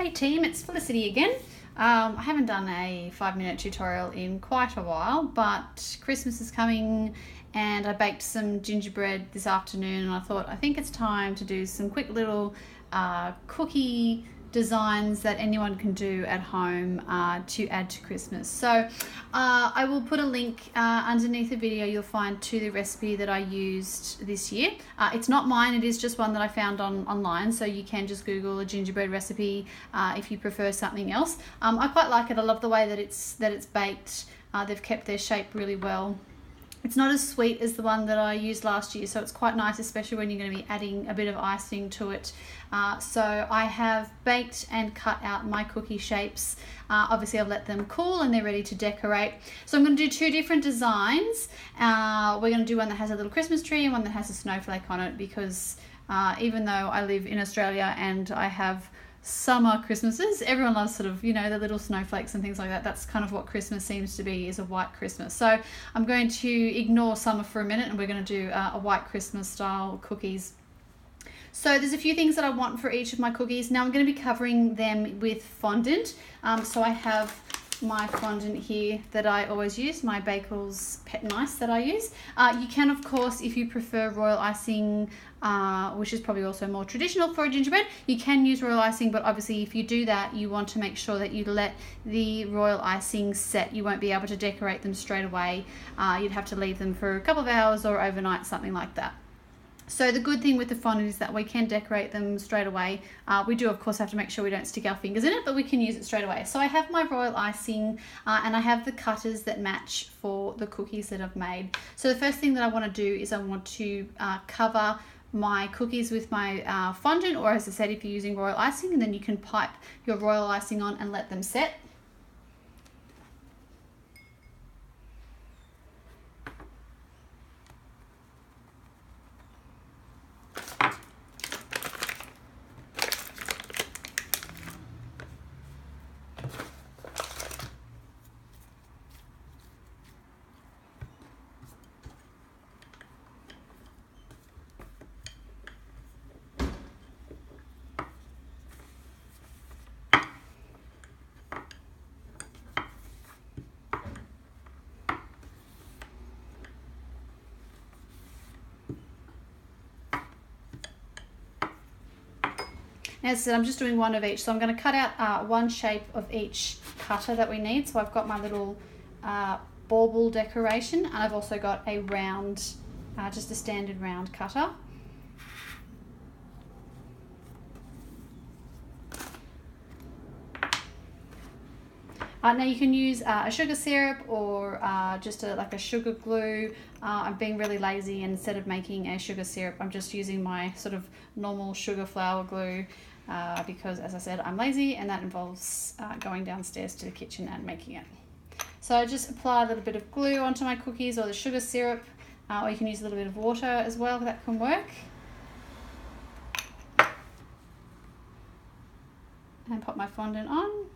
Hey team, it's Felicity again. I haven't done a 5-minute tutorial in quite a while, but Christmas is coming and I baked some gingerbread this afternoon, and I think it's time to do some quick little cookie designs that anyone can do at home to add to Christmas. So I will put a link underneath the video. You'll find to the recipe that I used this year. It's not mine, it is just one that I found online, so you can just Google a gingerbread recipe if you prefer something else. I quite like it. I love the way that it's baked. They've kept their shape really well. It's not as sweet as the one that I used last year, so it's quite nice, especially when you're going to be adding a bit of icing to it. So I have baked and cut out my cookie shapes. Obviously I've let them cool and they're ready to decorate. So I'm going to do two different designs. We're going to do one that has a little Christmas tree and one that has a snowflake on it, because even though I live in Australia and I have summer Christmases, everyone loves sort of, the little snowflakes and things like that. That's kind of what Christmas seems to be, is a white Christmas. So I'm going to ignore summer for a minute and we're going to do a white Christmas style cookies. So there's a few things that I want for each of my cookies. Now I'm going to be covering them with fondant. So I have my fondant here that I always use, my Bakel's Pet and Ice that I use. You can, of course, if you prefer royal icing, which is probably also more traditional for a gingerbread, you can use royal icing, but obviously if you do that, you want to make sure that you let the royal icing set. You won't be able to decorate them straight away. You'd have to leave them for a couple of hours or overnight, something like that. So the good thing with the fondant is that we can decorate them straight away. We do, of course, have to make sure we don't stick our fingers in it, but we can use it straight away. So I have my royal icing and I have the cutters that match for the cookies that I've made. So the first thing that I want to do is I want to cover my cookies with my fondant, or as I said, if you're using royal icing, and then you can pipe your royal icing on and let them set. As I said, I'm just doing one of each, so I'm going to cut out one shape of each cutter that we need. So I've got my little bauble decoration, and I've also got a round, just a standard round cutter. Now you can use a sugar syrup or just like a sugar glue. I'm being really lazy, and instead of making a sugar syrup, I'm just using my sort of normal sugar flour glue because, as I said, I'm lazy, and that involves going downstairs to the kitchen and making it. So I just apply a little bit of glue onto my cookies, or the sugar syrup, or you can use a little bit of water as well, that can work. And pop my fondant on.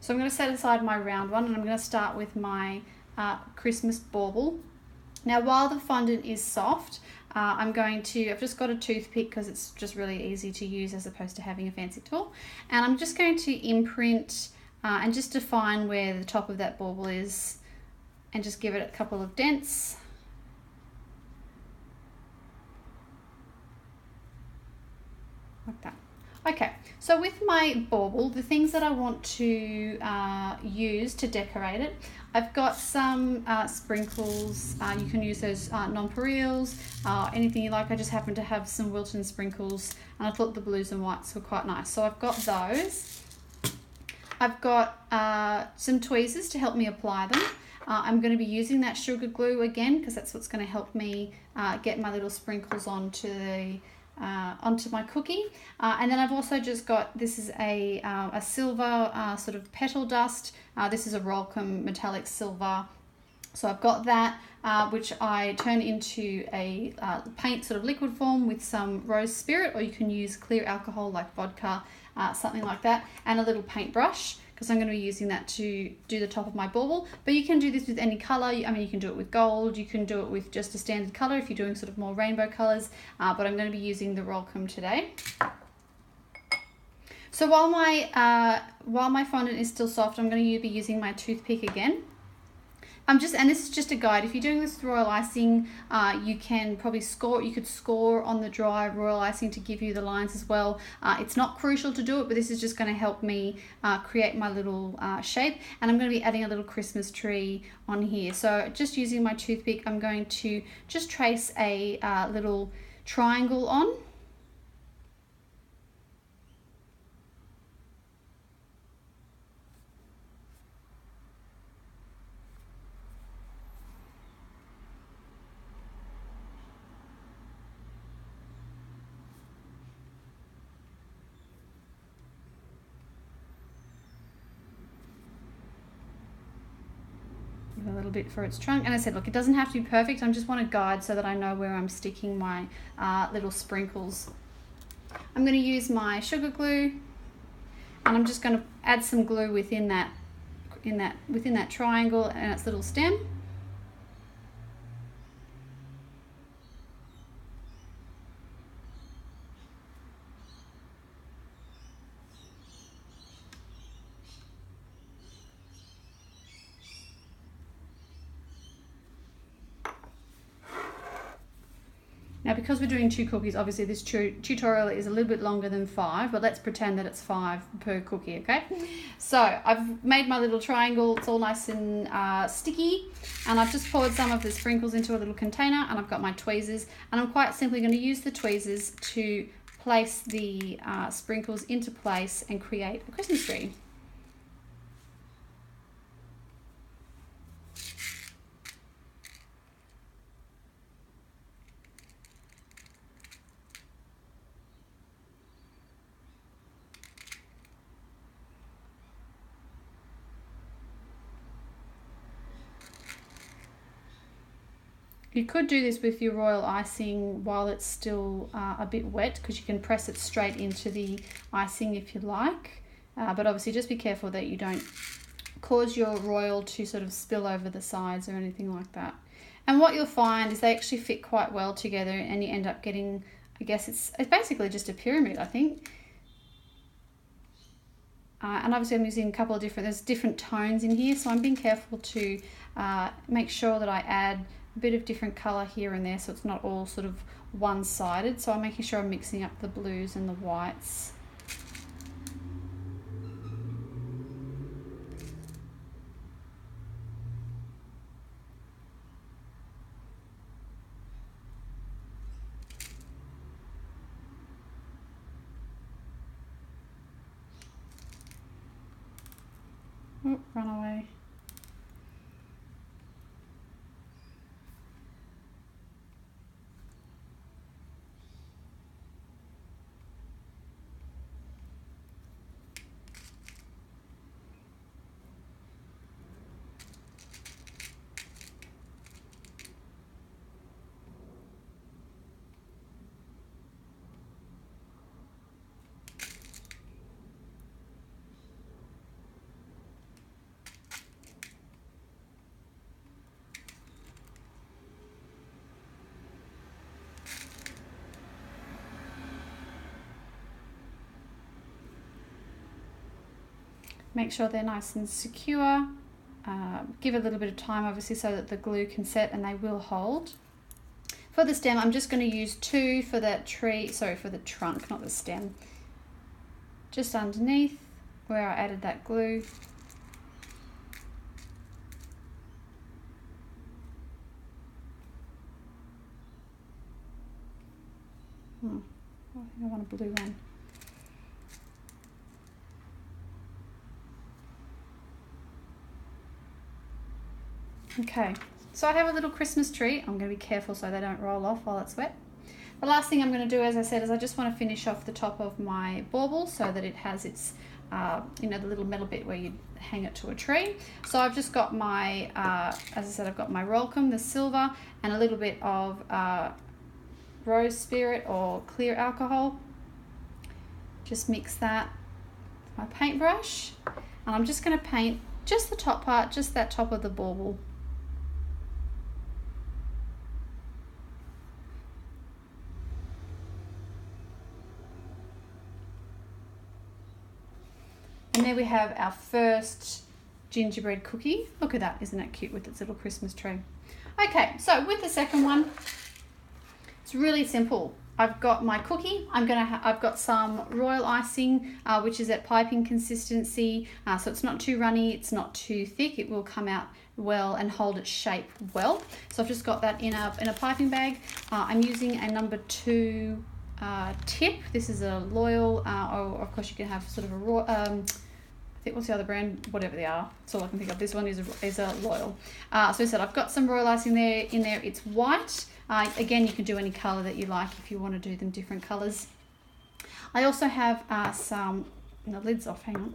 So I'm going to set aside my round one, and I'm going to start with my Christmas bauble. Now while the fondant is soft, I've just got a toothpick because it's just really easy to use as opposed to having a fancy tool. And I'm just going to imprint and just define where the top of that bauble is, and just give it a couple of dents. Like that. Okay, so with my bauble, the things that I want to use to decorate it, I've got some sprinkles. You can use those nonpareils, anything you like. I just happen to have some Wilton sprinkles, and I thought the blues and whites were quite nice. So I've got those. I've got some tweezers to help me apply them. I'm going to be using that sugar glue again, because that's what's going to help me get my little sprinkles onto my cookie. And then I've also just got, this is a silver sort of petal dust. This is a Rolcom metallic silver. So I've got that, which I turn into a paint sort of liquid form with some rose spirit, or you can use clear alcohol like vodka, something like that, and a little paintbrush, because I'm going to be using that to do the top of my bauble. But you can do this with any color. I mean, you can do it with gold, you can do it with just a standard color if you're doing sort of more rainbow colors, but I'm going to be using the Rollcomb today. So while my fondant is still soft, I'm going to be using my toothpick again. And this is just a guide. If you're doing this with royal icing, you can probably score on the dry royal icing to give you the lines as well. It's not crucial to do it, but this is just going to help me create my little shape. And I'm going to be adding a little Christmas tree on here. So just using my toothpick, I'm going to just trace a little triangle on. A little bit for its trunk, and I said, look, it doesn't have to be perfect. I just want a guide so that I know where I'm sticking my little sprinkles. I'm going to use my sugar glue, and I'm just going to add some glue within that triangle and its little stem. Now, because we're doing 2 cookies, obviously this tutorial is a little bit longer than 5, but let's pretend that it's 5 per cookie, okay? So I've made my little triangle. It's all nice and sticky, and I've just poured some of the sprinkles into a little container, and I've got my tweezers, and I'm quite simply going to use the tweezers to place the sprinkles into place and create a Christmas tree. You could do this with your royal icing while it's still a bit wet, because you can press it straight into the icing if you like. But obviously just be careful that you don't cause your royal to sort of spill over the sides or anything like that. And what you'll find is they actually fit quite well together, and you end up getting, I guess it's basically just a pyramid, I think. And obviously I'm using a couple of there's different tones in here, so I'm being careful to make sure that I add a bit of different color here and there, so it's not all sort of one-sided. So I'm making sure I'm mixing up the blues and the whites. Oh, run away. Make sure they're nice and secure. Give it a little bit of time, obviously, so that the glue can set, and they will hold. For the stem, I'm just going to use 2 for that tree, sorry, for the trunk, not the stem. Just underneath where I added that glue. I think I want a blue one. Okay, so I have a little Christmas tree. I'm going to be careful so they don't roll off while it's wet. The last thing I'm going to do, as I said, is I just want to finish off the top of my bauble so that it has its, you know, the little metal bit where you hang it to a tree. So I've just got my, as I said, I've got my Rollcomb, the silver, and a little bit of rose spirit or clear alcohol. Just mix that with my paintbrush. And I'm just going to paint just the top part, just that top of the bauble. And there we have our first gingerbread cookie. Look at that, isn't that cute with its little Christmas tree? Okay, so with the second one, it's really simple. I've got my cookie. I've got some royal icing, which is at piping consistency. So it's not too runny, it's not too thick. It will come out well and hold its shape well. So I've just got that in a piping bag. I'm using a number 2 tip. This is a loyal, or of course you can have sort of a raw. I think, what's the other brand? Whatever they are. That's all I can think of. This one is a loyal. So I said I've got some royal icing in there. It's white. Again, you can do any colour that you like if you want to do them different colours. I also have some, the lid's off, hang on.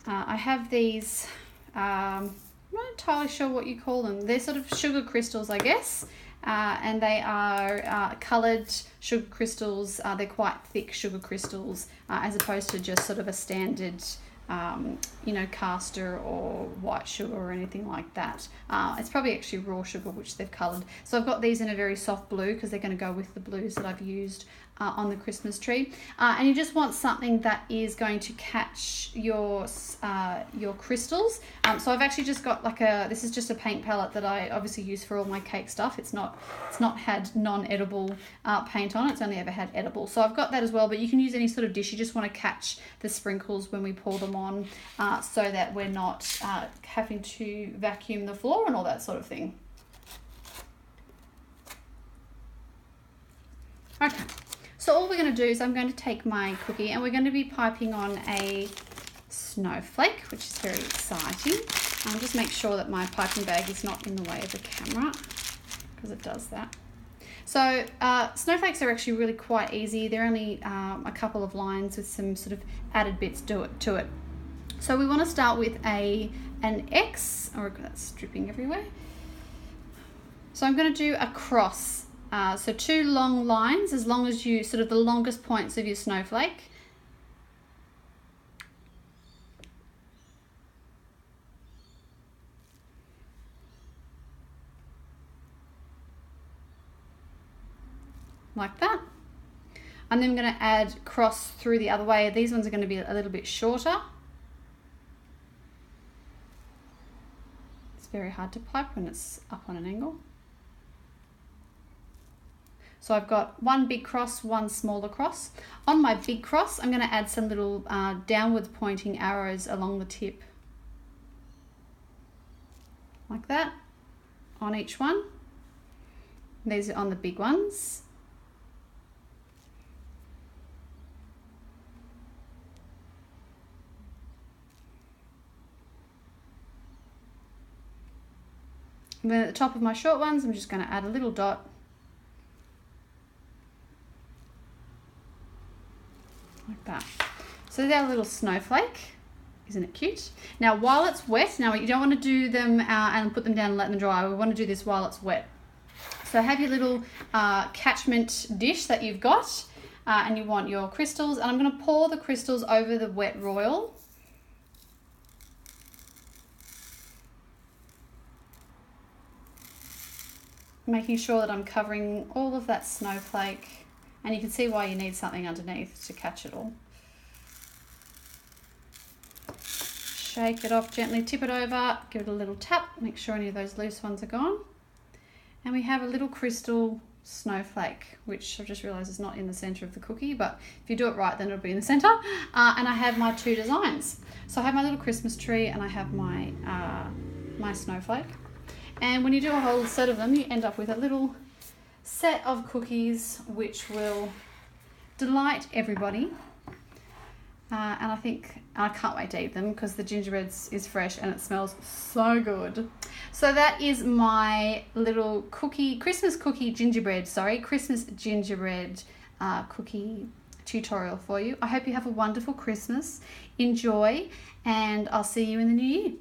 I have these, I'm not entirely sure what you call them. They're sort of sugar crystals, I guess. And they are coloured sugar crystals. They're quite thick sugar crystals, as opposed to just sort of a standard caster or white sugar or anything like that. It's probably actually raw sugar which they've coloured. So I've got these in a very soft blue because they're going to go with the blues that I've used on the Christmas tree. And you just want something that is going to catch your crystals. So I've actually just got this is just a paint palette that I obviously use for all my cake stuff. It's not had non-edible paint on it. It's only ever had edible. So I've got that as well, but you can use any sort of dish. You just want to catch the sprinkles when we pour them on, so that we're not having to vacuum the floor and all that sort of thing. Okay. So all we're going to do is I'm going to take my cookie and we're going to be piping on a snowflake, which is very exciting. I'll just make sure that my piping bag is not in the way of the camera, because it does that. So snowflakes are actually really quite easy. They're only a couple of lines with some sort of added bits to it. So we want to start with an X, or that's dripping everywhere. So I'm going to do a cross. So 2 long lines, as long as you sort of the longest points of your snowflake. Like that. And then I'm going to add cross through the other way. These ones are going to be a little bit shorter. It's very hard to pipe when it's up on an angle. So I've got 1 big cross, 1 smaller cross. On my big cross, I'm going to add some little downwards pointing arrows along the tip. Like that, on each one. These are on the big ones. And then at the top of my short ones, I'm just going to add a little dot. Like that. So there's our little snowflake. Isn't it cute? Now while it's wet, now you don't want to do them and put them down and let them dry. We want to do this while it's wet. So have your little catchment dish that you've got, and you want your crystals, and I'm going to pour the crystals over the wet royal. Making sure that I'm covering all of that snowflake. And you can see why you need something underneath to catch it all. Shake it off gently, tip it over, give it a little tap, make sure any of those loose ones are gone. And we have a little crystal snowflake, which I've just realised is not in the centre of the cookie, but if you do it right, then it'll be in the centre. And I have my 2 designs. So I have my little Christmas tree and I have my, my snowflake. And when you do a whole set of them, you end up with a little set of cookies which will delight everybody, and I think I can't wait to eat them because the gingerbread is fresh and it smells so good. So that is my little Christmas gingerbread cookie tutorial for you. I hope you have a wonderful Christmas. Enjoy, and I'll see you in the new year.